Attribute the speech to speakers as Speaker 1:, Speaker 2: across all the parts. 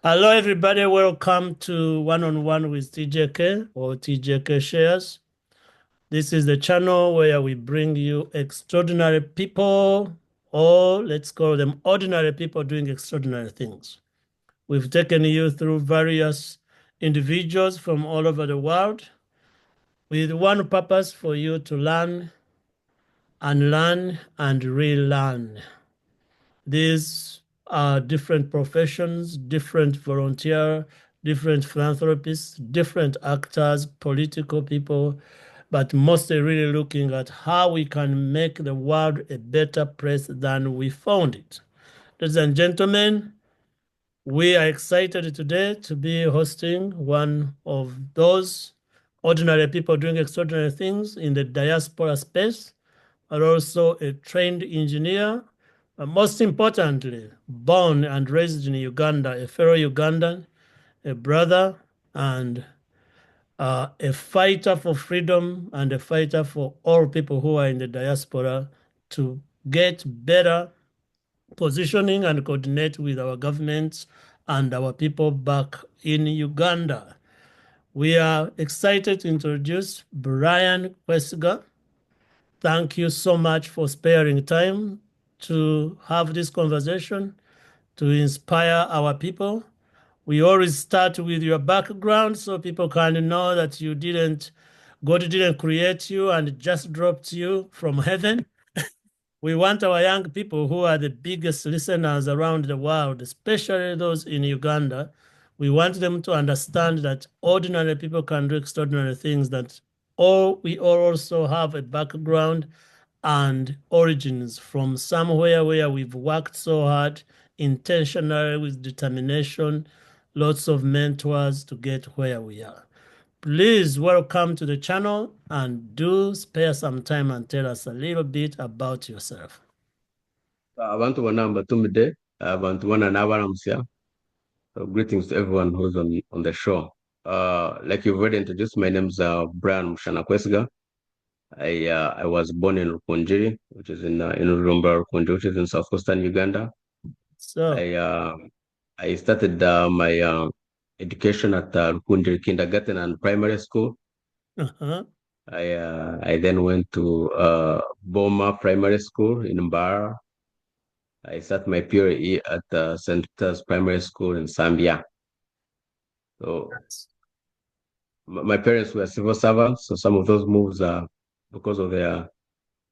Speaker 1: Hello, everybody. Welcome to One on One with TJK or TJK Shares. This is the channel where we bring you extraordinary people, or let's call them ordinary people doing extraordinary things. We've taken you through various individuals from all over the world with one purpose for you to learn, unlearn, and relearn. These are different professions, different volunteer, different philanthropists, different actors, political people, but mostly really looking at how we can make the world a better place than we found it. Ladies and gentlemen, we are excited today to be hosting one of those ordinary people doing extraordinary things in the diaspora space, but also a trained engineer, but most importantly, born and raised in Uganda, a fellow Ugandan, a brother, and a fighter for freedom and a fighter for all people who are in the diaspora to get better positioning and coordinate with our governments and our people back in Uganda. We are excited to introduce Brian Kwesiga. Thank you so much for sparing time to have this conversation, to inspire our people. We always start with your background so people can know that God didn't create you and just dropped you from heaven. We want our young people who are the biggest listeners around the world, especially those in Uganda. We want them to understand that ordinary people can do extraordinary things, that we all also have a background and origins from somewhere where we've worked so hard, intentionally with determination, lots of mentors to get where we are. Please welcome to the channel and do spare some time and tell us a little bit about yourself.
Speaker 2: Abantu banamba tumide, abantu banana baramsya. So greetings to everyone who's on the show. Like you've already introduced, my name's Brian Mushana. I was born in Rukunjiri, which is in Rumba Rukunjiri, which is in southwestern Uganda.
Speaker 1: So,
Speaker 2: I uh, I started my education at Rukunjiri Kindergarten and Primary School.
Speaker 1: uh-huh.
Speaker 2: I then went to Boma Primary School in Mbara. I started my PRE at St. Peter's Primary School in Zambia. So my parents were civil servants, so some of those moves are because of their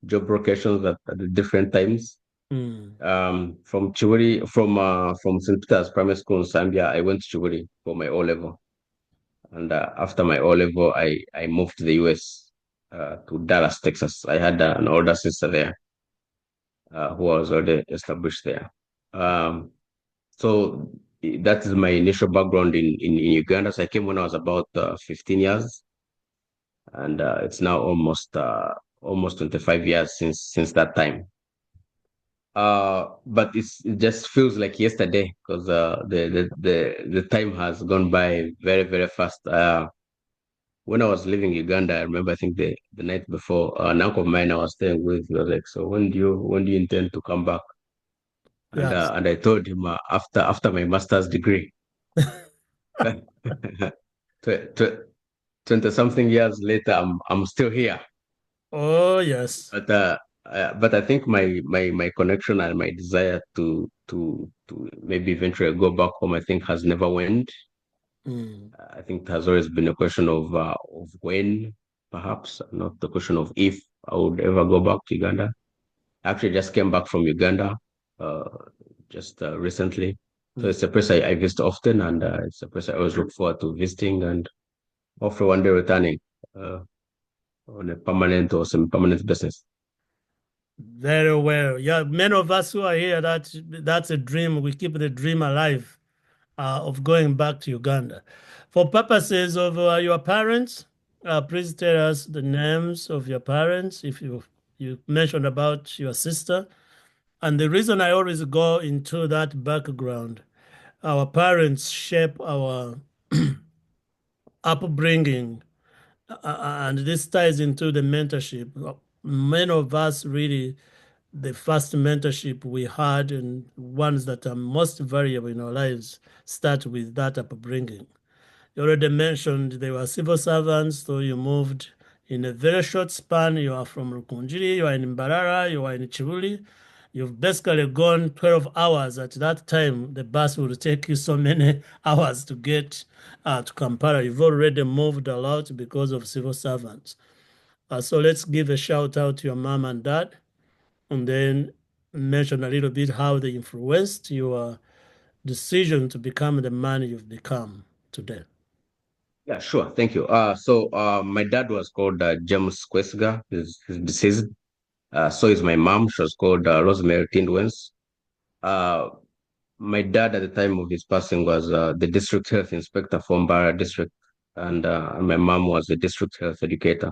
Speaker 2: job locations at the different times.
Speaker 1: Mm,
Speaker 2: From St. Peter's Primary School in Zambia, I went to Chiwuri for my O level, and after my O level, I moved to the US to Dallas, Texas. I had an older sister there who was already established there. Um, So that is my initial background in Uganda. So I came when I was about 15 years, and it's now almost 25 years since that time. But it just feels like yesterday because the time has gone by very very fast. When I was leaving Uganda, I remember I think the night before, an uncle of mine I was staying with was like, "So when do you intend to come back?"
Speaker 1: yes.
Speaker 2: And I told him after my master's degree. 20 something years later, I'm still here.
Speaker 1: Oh, yes.
Speaker 2: But I think my connection and my desire to maybe eventually go back home, I think has never waned.
Speaker 1: Mm,
Speaker 2: I think it has always been a question of when, perhaps, not the question of if I would ever go back to Uganda. I actually just came back from Uganda uh, just recently. So
Speaker 1: mm.
Speaker 2: it's a place I visit often, and it's a place I always look forward to visiting and hopefully one day returning uh, on a permanent or semi-permanent basis.
Speaker 1: Very well. Yeah, many of us who are here, that's a dream. We keep the dream alive of going back to Uganda. For purposes of your parents, please tell us the names of your parents if you mentioned about your sister. And the reason I always go into that background, our parents shape our upbringing, and this ties into the mentorship. Many of us really the first mentorship we had and ones that are most valuable in our lives start with that upbringing. You already mentioned they were civil servants, so you moved in a very short span. You are from Rukunjiri, you are in Mbarara, you are in Chiruli. You've basically gone 12 hours. At that time, the bus would take you so many hours to get to Kampala. You've already moved a lot because of civil servants. So let's give a shout out to your mom and dad, and then mention a little bit how they influenced your decision to become the man you've become today.
Speaker 2: Yeah, sure. Thank you. My dad was called James Kwesiga. He's deceased. So is my mom. She was called Rosemary Tindwens. Uh, my dad at the time of his passing was the district health inspector for Mbara district, and my mom was the district health educator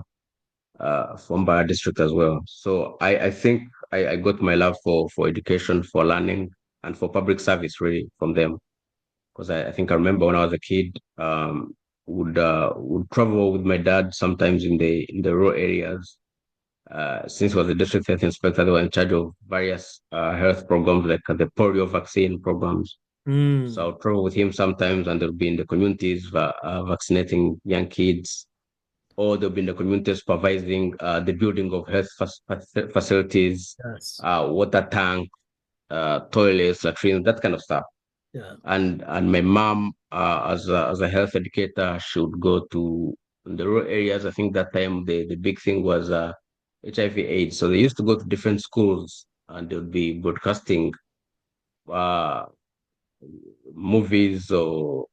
Speaker 2: from Mbara district as well. So I think I got my love for education, for learning, and for public service really from them. Because I think I remember when I was a kid, would travel with my dad sometimes in the rural areas. Since he was a district health inspector, they were in charge of various health programs like the polio vaccine programs. So
Speaker 1: Mm,
Speaker 2: I'll travel with him sometimes, and they'll be in the communities vaccinating young kids, or they'll be in the community supervising the building of health facilities,
Speaker 1: yes.
Speaker 2: water tank, toilets, latrines, that kind of stuff.
Speaker 1: Yeah.
Speaker 2: And my mom, as a health educator, should go to the rural areas. I think that time the big thing was HIV/AIDS. So they used to go to different schools, and they would be broadcasting uh, movies or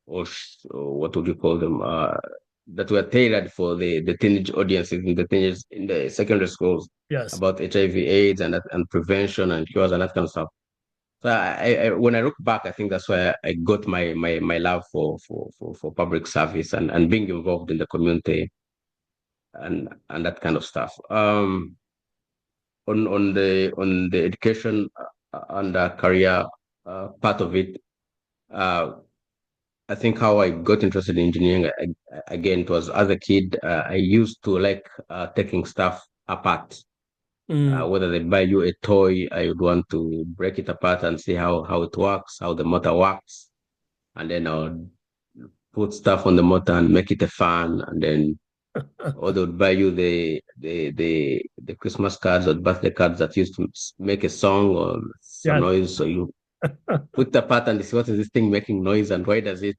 Speaker 2: what would you call them, that were tailored for the teenage audiences in the teenage in the secondary schools
Speaker 1: Yes.
Speaker 2: about HIV/AIDS and prevention and cures and that kind of stuff. So when I look back, I think that's why I got my love for public service and being involved in the community and that kind of stuff. On the education and career part of it, uh, I think how I got interested in engineering again, it was as a kid. I used to like taking stuff apart.
Speaker 1: Mm,
Speaker 2: Whether they buy you a toy, I would want to break it apart and see how it works, how the motor works, and then I'll put stuff on the motor and make it a fan, and then or they would buy you the Christmas cards or birthday cards that used to make a song or some
Speaker 1: yes.
Speaker 2: noise. So you put the part and see what is this thing making noise and why does it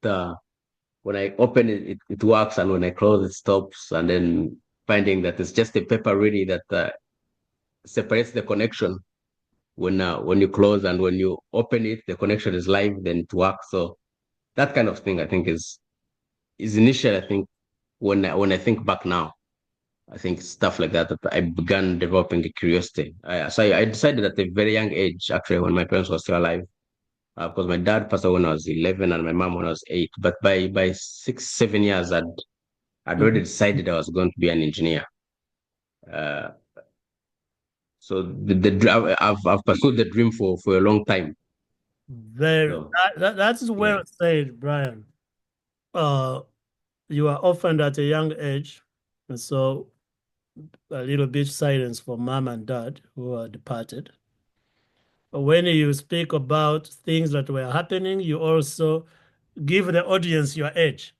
Speaker 2: when I open it, it works, and when I close it stops, and then finding that it's just a paper really that separates the connection when you close, and when you open it the connection is live, then it works. So that kind of thing I think is initial. I think when I think back now, I think stuff like that I began developing a curiosity. So I decided at a very young age, actually, when my parents were still alive, because my dad passed away when I was 11 and my mom when I was 8. But by 6, 7 years, I'd already
Speaker 1: Mhm.
Speaker 2: decided I was going to be an engineer. Uh, so I've pursued the dream for a long time.
Speaker 1: Very,
Speaker 2: So
Speaker 1: that's
Speaker 2: yeah.
Speaker 1: well said, Brian. Uh, you are orphaned at a young age, and so a little bit silence for mom and dad who are departed. But when you speak about things that were happening, you also give the audience your age.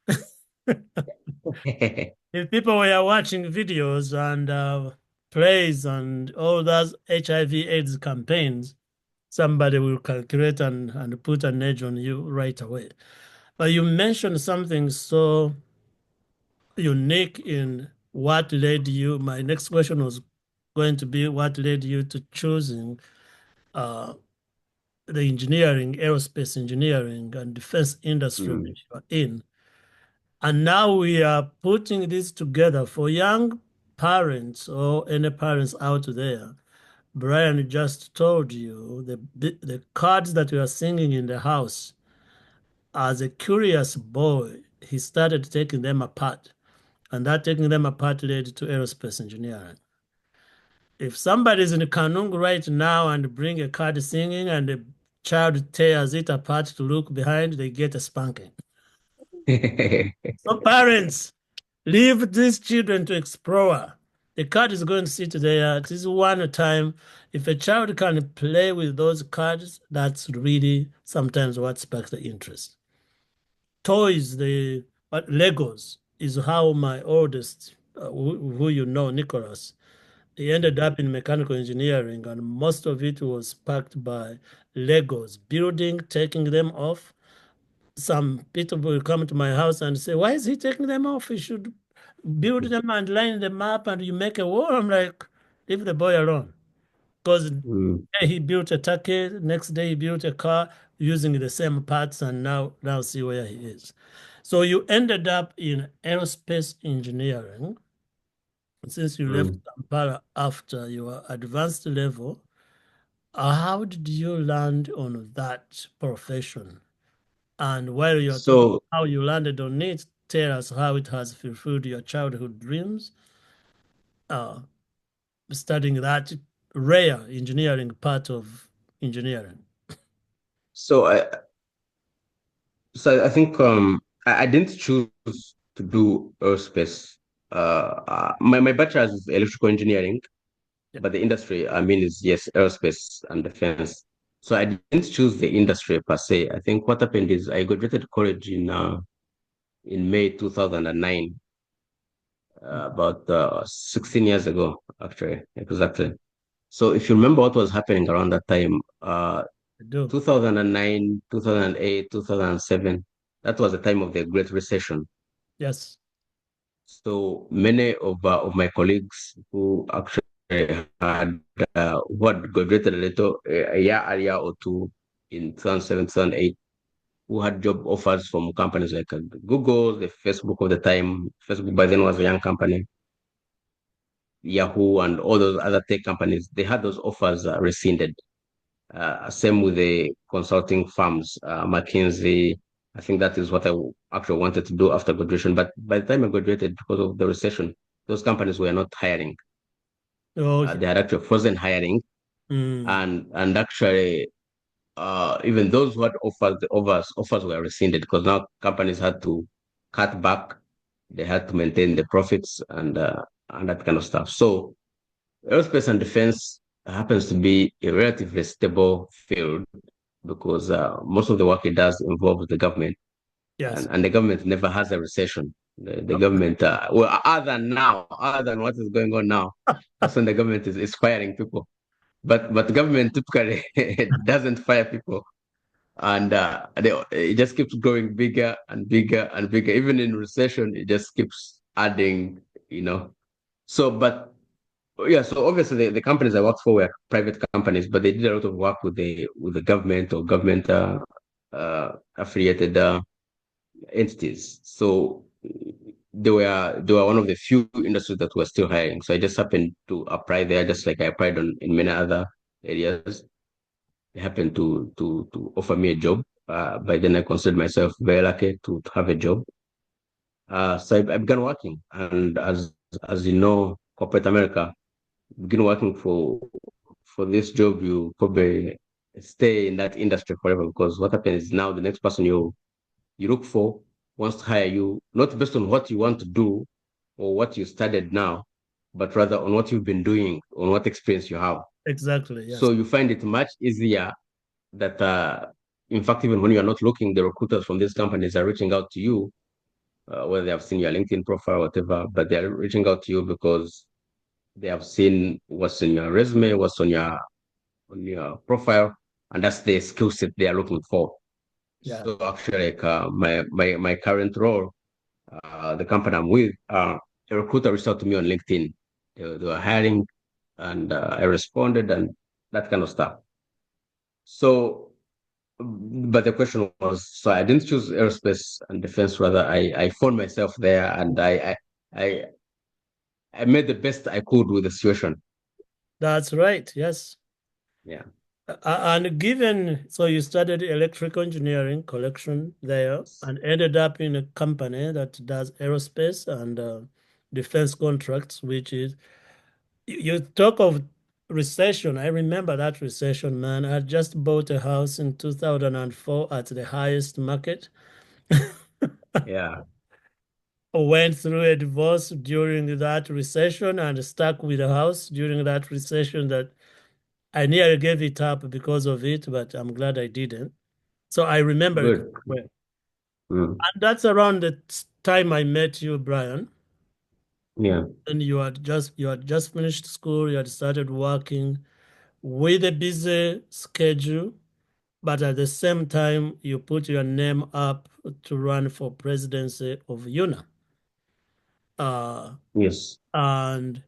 Speaker 1: If people were watching videos and plays and all those HIV/AIDS campaigns, somebody will calculate and put an edge on you right away. But you mentioned something so unique in what led you. My next question was going to be what led you to choosing uh, the engineering, aerospace engineering, and defense industry
Speaker 2: Mm,
Speaker 1: which you are in. And now we are putting this together for young parents or any parents out there. Brian just told you the cards that we are singing in the house. As a curious boy, he started taking them apart, and that taking them apart led to aerospace engineering. If somebody's in Kanungu right now and bring a card singing and the child tears it apart to look behind, they get a spanking.
Speaker 2: mm.
Speaker 1: So parents, leave these children to explore. The card is going to sit there. This is one time. If a child can play with those cards, that's really sometimes what sparks the interest. Toys, the but Legos is how my oldest, who you know, Nicholas, he ended up in mechanical engineering, and most of it was sparked by Legos, building, taking them off. Some people will come to my house and say, "Why is he taking them off? He should build them and line them up, and you make a wall." I'm like, "Leave the boy alone." Because
Speaker 2: Mm.
Speaker 1: he built a turkey, next day he built a car using the same parts, and now see where he is. So you ended up in aerospace engineering since you left
Speaker 2: Mm.
Speaker 1: Kampala after your advanced level. How did you land on that profession? And while you're talking
Speaker 2: So
Speaker 1: how you landed on it, tell us how it has fulfilled your childhood dreams, uh, studying that rare engineering part of engineering.
Speaker 2: so I think I didn't choose to do aerospace. My bachelor's is electrical engineering,
Speaker 1: Yeah,
Speaker 2: but the industry I mean is yes, aerospace and defense. So I didn't choose the industry per se. I think what happened is I graduated college in May 2009, about 16 years ago, actually, exactly. So if you remember what was happening around that time,
Speaker 1: I do.
Speaker 2: 2009, 2008, 2007, that was the time of the Great Recession.
Speaker 1: Yes.
Speaker 2: So many of my colleagues who actually had who had graduated a year earlier or two in 2007, 2008, who had job offers from companies like Google, the Facebook of the time. Facebook by then was a young company, Yahoo, and all those other tech companies. They had those offers rescinded. Same with the consulting firms, McKinsey. I think that is what I actually wanted to do after graduation. But by the time I graduated, because of the recession, those companies were not hiring.
Speaker 1: Okay.
Speaker 2: They had actually frozen hiring,
Speaker 1: Mm,
Speaker 2: and actually, even those who had offers were rescinded because now companies had to cut back. They had to maintain the profits and that kind of stuff. So aerospace and defense happens to be a relatively stable field because most of the work it does involves the government,
Speaker 1: yes.
Speaker 2: and the government never has a recession. The
Speaker 1: Okay.
Speaker 2: government, well, other than what is going on now, that's when the government is firing people. But the government typically doesn't fire people, and it just keeps growing bigger and bigger and bigger. Even in recession, it just keeps adding, you know. So, but yeah, so obviously the companies I worked for were private companies, but they did a lot of work with the government or government affiliated entities. So they were one of the few industries that were still hiring. So I just happened to apply there, just like I applied in many other areas. They happened to offer me a job. By then I considered myself very lucky to have a job. So I began working, and as you know, corporate America, begin working for this job, you probably stay in that industry forever because what happens is now the next person you look for wants to hire you not based on what you want to do or what you studied now, but rather on what you've been doing, on what experience you have.
Speaker 1: Exactly.
Speaker 2: So
Speaker 1: Yes.
Speaker 2: you find it much easier that, in fact, even when you are not looking, the recruiters from these companies are reaching out to you, whether they have seen your LinkedIn profile, whatever, but they're reaching out to you because they have seen what's in your resume, what's on your profile, and that's the skill set they are looking for.
Speaker 1: Yeah.
Speaker 2: So actually, like my current role, the company I'm with, a recruiter reached out to me on LinkedIn. They were hiring, and I responded, and that kind of stuff. So, but the question was, so I didn't choose aerospace and defense. Rather, I found myself there, and I I made the best I could with the situation.
Speaker 1: That's right. Yes.
Speaker 2: Yeah.
Speaker 1: And given, so you studied electrical engineering collection there and ended up in a company that does aerospace and defense contracts, which is, you talk of recession. I remember that recession, man. I just bought a house in 2004 at the highest market.
Speaker 2: Yeah.
Speaker 1: went through a divorce during that recession and stuck with a house during that recession that I nearly gave it up because of it, but I'm glad I didn't. So I remember it
Speaker 2: Good.
Speaker 1: well.
Speaker 2: Mm.
Speaker 1: And that's around the time I met you, Brian.
Speaker 2: Yeah.
Speaker 1: And you had just finished school, you had started working with a busy schedule, but at the same time you put your name up to run for presidency of UNA. Uh,
Speaker 2: Yes.
Speaker 1: and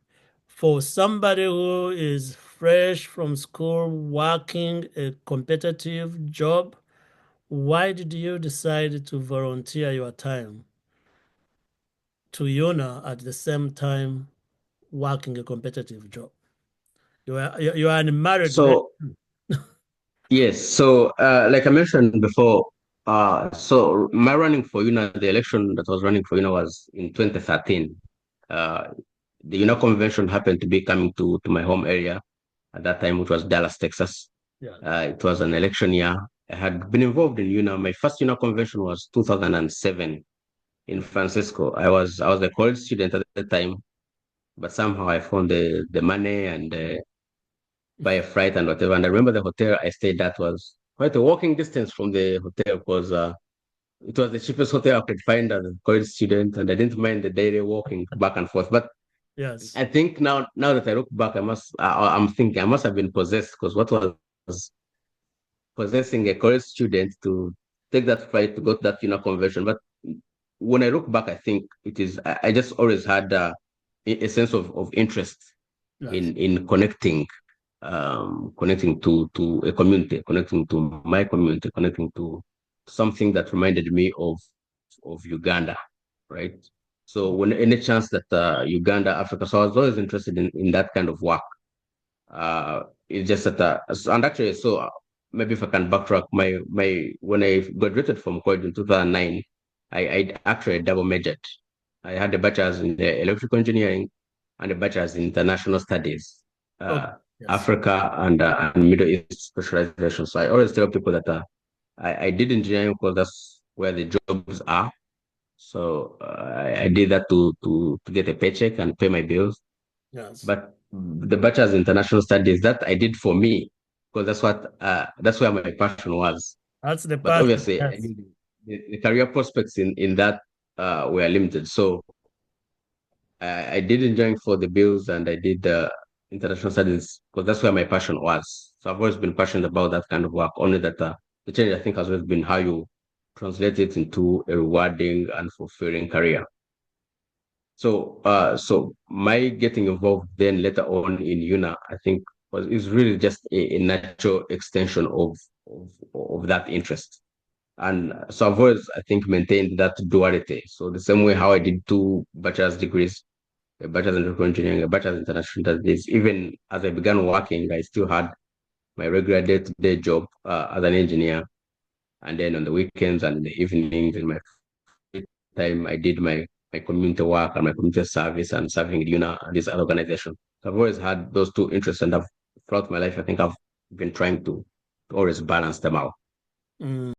Speaker 1: for somebody who is fresh from school, working a competitive job, why did you decide to volunteer your time to UNA at the same time working a competitive job? You are a married man.
Speaker 2: So yes. So like I mentioned before, so my running for the election that was running for was in 2013. Uh, the convention happened to be coming to my home area at that time, which was Dallas, Texas.
Speaker 1: Yes.
Speaker 2: It was an election year. I had been involved in My first convention was 2007 in
Speaker 1: Mm.
Speaker 2: Francisco. I was a college student at the time, but somehow I found the money and buy a flight and whatever. And I remember the hotel I stayed at was quite a walking distance from the hotel because it was the cheapest hotel I could find as a college student, and I didn't mind the daily walking back and forth. But
Speaker 1: Yes.
Speaker 2: I think now that I look back, I'm thinking I must have been possessed because what was possessing a college student to take that flight to go to that convention. But when I look back, I think I just always had a sense of interest
Speaker 1: Yes.
Speaker 2: in connecting to a community, connecting to my community, connecting to something that reminded me of Uganda, right? So when any chance that Uganda, Africa, so I was always interested in that kind of work. It's just that, and actually, so maybe if I can backtrack, my when I graduated from college in 2009, I actually double majored. I had a bachelor's in the electrical engineering and a bachelor's in international studies,
Speaker 1: Okay.
Speaker 2: uh,
Speaker 1: Yes.
Speaker 2: Africa and Middle East specialization. So I always tell people that I did engineering because that's where the jobs are. So I did that to get a paycheck and pay my bills.
Speaker 1: Yes.
Speaker 2: But the bachelor's in international studies that I did for me because that's where my passion was.
Speaker 1: That's the
Speaker 2: But
Speaker 1: passion.
Speaker 2: obviously, I
Speaker 1: Yes.
Speaker 2: mean, the career prospects in that were limited. So I did engineering for the bills and I did international studies because that's where my passion was. So I've always been passionate about that kind of work. Only that the change I think has always been how you translate it into a rewarding and fulfilling career. So my getting involved then later on in UNA, I think was is really just a natural extension of that interest. And so I've always, I think, maintained that duality. So the same way how I did two bachelor's degrees, a bachelor's in electrical engineering, a bachelor's in international studies, even as I began working, I still had my regular day-to-day job as an engineer. And then on the weekends and in the evenings in my time, I did my community work and my community service and serving UNA and this other organization. So I've always had those two interests, and throughout my life, I think I've been trying to always balance them out.
Speaker 1: Mm.